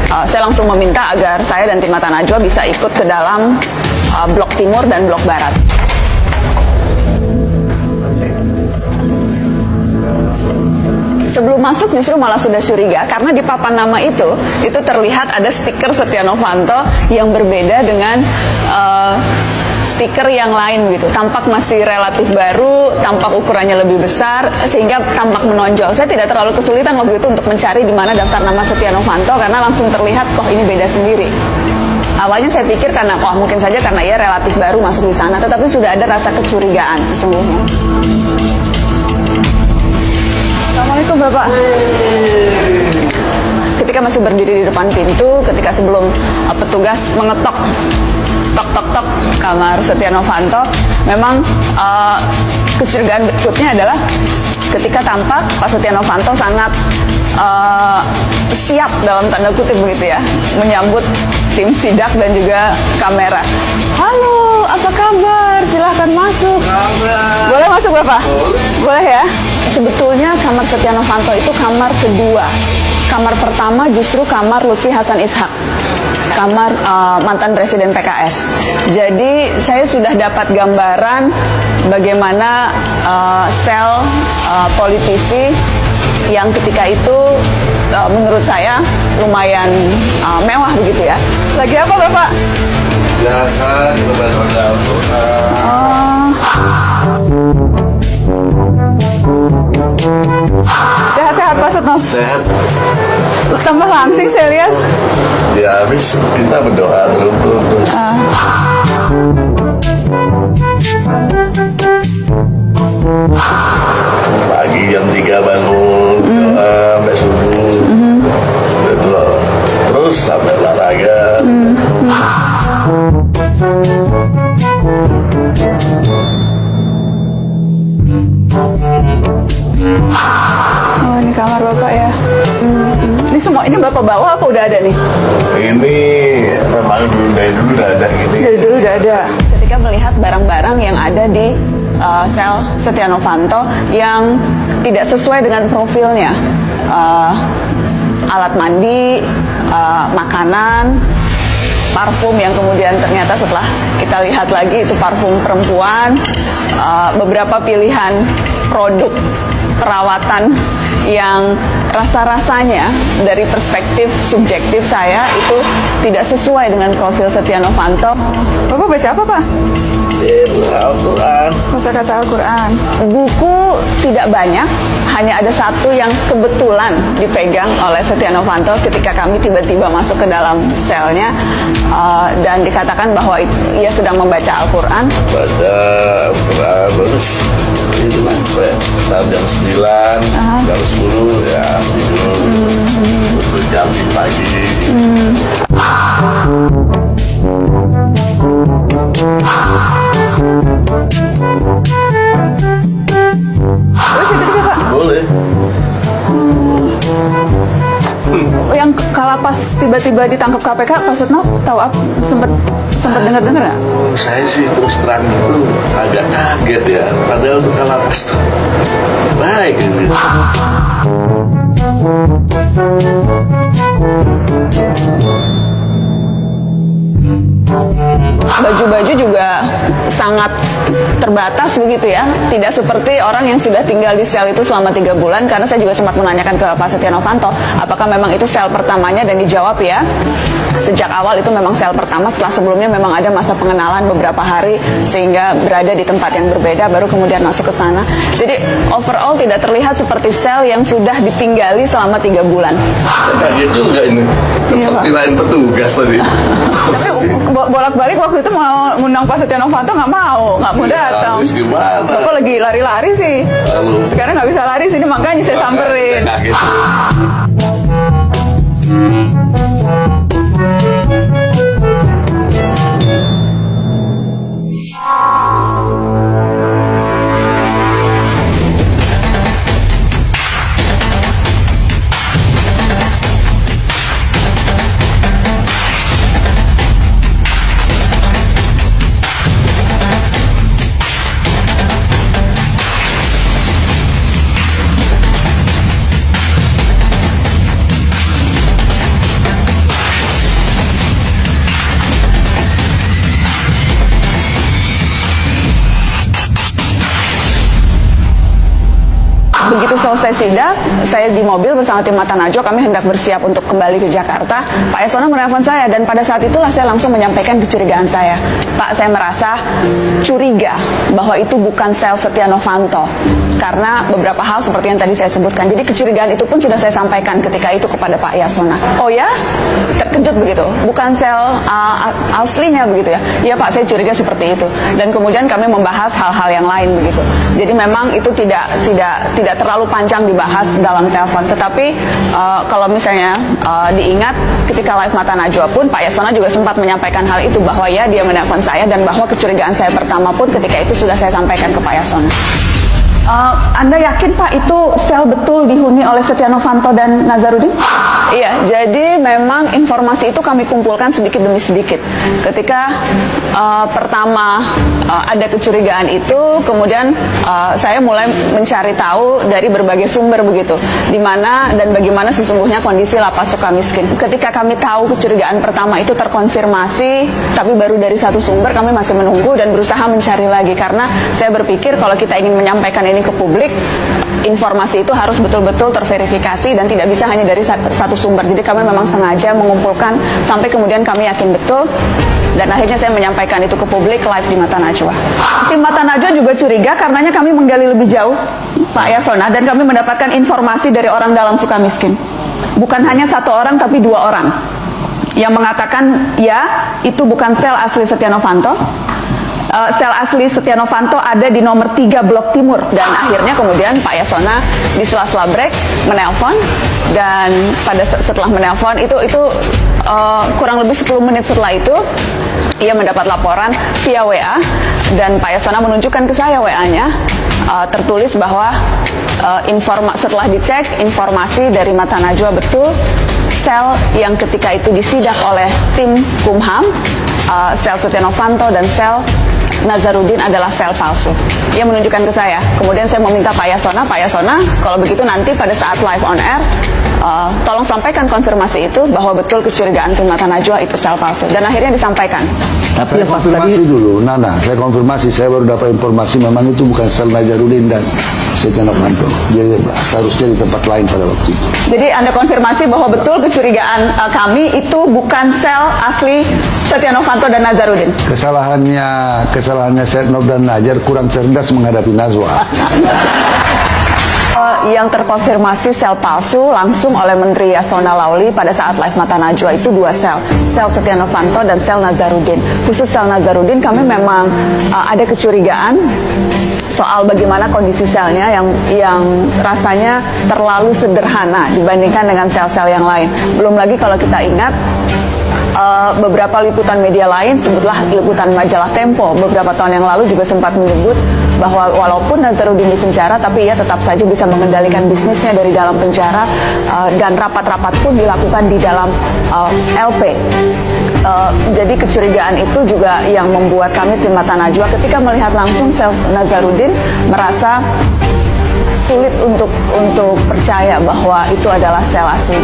saya langsung meminta agar saya dan tim Mata Najwa bisa ikut ke dalam blok timur dan blok barat. Sebelum masuk justru malah sudah curiga karena di papan nama itu terlihat ada stiker Setia Novanto yang berbeda dengan stiker yang lain begitu. Tampak masih relatif baru, tampak ukurannya lebih besar sehingga tampak menonjol. Saya tidak terlalu kesulitan waktu itu untuk mencari di mana daftar nama Setia Novanto karena langsung terlihat kok ini beda sendiri. Awalnya saya pikir karena mungkin saja karena ia relatif baru masuk di sana, tetapi sudah ada rasa kecurigaan sesungguhnya. Assalamualaikum Bapak. Ketika masih berdiri di depan pintu, ketika sebelum petugas mengetok tok kamar Setia Novanto, memang kecurigaan berikutnya adalah ketika tampak Pak Setia Novanto sangat siap dalam tanda kutip begitu ya, menyambut tim sidak dan juga kamera. Halo, apa kabar? Silahkan masuk. Boleh masuk Bapak? Boleh ya? Sebetulnya kamar Setia Novanto itu kamar kedua. Kamar pertama justru kamar Lutfi Hasan Ishak, kamar mantan presiden PKS. Jadi saya sudah dapat gambaran bagaimana sel politisi yang ketika itu menurut saya lumayan mewah begitu ya. Lagi apa Bapak? Biasa ibadah Al-Quran. Sehat-sehat Pak Setno? Sehat. Tambah langsing saya lihat. Ya habis kita berdoa terus. Pagi jam 3 bangun doa sampai subuh. Betul. Terus sampai olahraga. Oh ini kamar Bapak ya. Ini semua ini Bapak bawa apa udah ada nih? Ini memang dari dulu udah ada gini. Dari dulu udah ada. Ketika melihat barang-barang yang ada di sel Setia Novanto yang tidak sesuai dengan profilnya, alat mandi, makanan, parfum yang kemudian ternyata setelah kita lihat lagi itu parfum perempuan, beberapa pilihan produk perawatan yang rasa-rasanya dari perspektif subjektif saya itu tidak sesuai dengan profil Setia Novanto. Bapak baca apa Pak? Al-Quran. Kosakata Al-Quran. Buku tidak banyak, hanya ada satu yang kebetulan dipegang oleh Setia Novanto ketika kami tiba-tiba masuk ke dalam selnya, dan dikatakan bahwa ia sedang membaca Al-Quran. Baca Al-Quran terus itu sampai jam 9, jam 10 ya tidur, jam di pagi. Boleh saya tidur Pak? Boleh. Yang kalapas tiba-tiba ditangkap KPK, Pak Setno tahu apa? Sempat dengar-dengar nggak? Saya sih terus terang itu agak kaget ya. Padahal untuk kalapas tuh baik gitu. Baju-baju juga sangat terbatas begitu ya, tidak seperti orang yang sudah tinggal di sel itu selama 3 bulan. Karena saya juga sempat menanyakan ke Pak Setia Novanto apakah memang itu sel pertamanya, dan dijawab ya sejak awal itu memang sel pertama, setelah sebelumnya memang ada masa pengenalan beberapa hari sehingga berada di tempat yang berbeda baru kemudian masuk ke sana. Jadi overall tidak terlihat seperti sel yang sudah ditinggali selama 3 bulan. Saya kaget juga ini, seperti lain petugas tadi. Tapi bolak-balik waktu itu mau ngundang Pak Setia Novanto nggak mau datang. Habis gimana? Bapak lagi lari-lari sih. Sekarang nggak bisa lari sini, makanya saya samperin. Kaget. selesai sidak, saya di mobil bersama tim Mata Najwa, kami hendak bersiap untuk kembali ke Jakarta. Pak Yasona menelpon saya dan pada saat itulah saya langsung menyampaikan kecurigaan saya. Pak, saya merasa curiga bahwa itu bukan sel Setia Novanto karena beberapa hal seperti yang tadi saya sebutkan. Jadi kecurigaan itu pun sudah saya sampaikan ketika itu kepada Pak Yasona. Oh ya? Terkejut begitu? Bukan sel aslinya begitu ya? Iya Pak, saya curiga seperti itu. Dan kemudian kami membahas hal-hal yang lain begitu. Jadi memang itu tidak terlalu panjang dibahas dalam telepon. Tetapi kalau misalnya diingat ketika live Mata Najwa pun Pak Yasona juga sempat menyampaikan hal itu bahwa ya dia menelpon saya dan bahwa kecurigaan saya pertama pun ketika itu sudah saya sampaikan ke Pak Yasona. Anda yakin Pak itu sel betul dihuni oleh Setia Novanto dan Nazarudin? Iya, jadi memang informasi itu kami kumpulkan sedikit demi sedikit. Ketika pertama ada kecurigaan itu, kemudian saya mulai mencari tahu dari berbagai sumber begitu, di mana dan bagaimana sesungguhnya kondisi lapas Sukamiskin. Ketika kami tahu kecurigaan pertama itu terkonfirmasi, tapi baru dari satu sumber, kami masih menunggu dan berusaha mencari lagi karena saya berpikir kalau kita ingin menyampaikan ini ke publik, informasi itu harus betul-betul terverifikasi dan tidak bisa hanya dari satu sumber. Jadi kami memang sengaja mengumpulkan sampai kemudian kami yakin betul dan akhirnya saya menyampaikan itu ke publik live di Mata Najwa. Tim Mata Najwa juga curiga karenanya kami menggali lebih jauh Pak Yasona dan kami mendapatkan informasi dari orang dalam Sukamiskin. Bukan hanya satu orang tapi dua orang yang mengatakan ya itu bukan sel asli Setia Novanto. Sel asli Setia Novanto ada di nomor 3 Blok Timur dan akhirnya kemudian Pak Yasona di sela-sela break menelpon dan setelah menelpon itu kurang lebih 10 menit setelah itu ia mendapat laporan via WA dan Pak Yasona menunjukkan ke saya WA-nya tertulis bahwa setelah dicek informasi dari Mata Najwa betul sel yang ketika itu disidak oleh tim Kumham, sel Setia Novanto dan sel Nazarudin adalah sel palsu. Ia menunjukkan ke saya. Kemudian saya meminta Pak Yasona, kalau begitu nanti pada saat live on air, tolong sampaikan konfirmasi itu bahwa betul kecurigaan tim Mata Najwa itu sel palsu. Dan akhirnya disampaikan. Tapi konfirmasi dulu, Nana. Saya konfirmasi, saya baru dapat informasi memang itu bukan sel Nazarudin dan Setia Novanto. Jadi seharusnya di tempat lain pada waktu itu. Jadi Anda konfirmasi bahwa betul kecurigaan kami itu bukan sel asli Setia Novanto dan Nazarudin. Kesalahannya Setnov dan Najar kurang cerdas menghadapi Najwa. Yang terkonfirmasi sel palsu langsung oleh Menteri Yasona Lauli pada saat live Mata Najwa itu dua sel Setia Novanto dan sel Nazarudin. Khusus sel Nazarudin kami memang ada kecurigaan soal bagaimana kondisi selnya yang rasanya terlalu sederhana dibandingkan dengan sel-sel yang lain. Belum lagi kalau kita ingat beberapa liputan media lain, sebutlah liputan majalah Tempo beberapa tahun yang lalu juga sempat menyebut bahwa walaupun Nazarudin di penjara tapi ia tetap saja bisa mengendalikan bisnisnya dari dalam penjara dan rapat-rapat pun dilakukan di dalam LP. Jadi kecurigaan itu juga yang membuat kami tim Mata Najwa ketika melihat langsung sel Nazarudin merasa sulit untuk percaya bahwa itu adalah sel asli.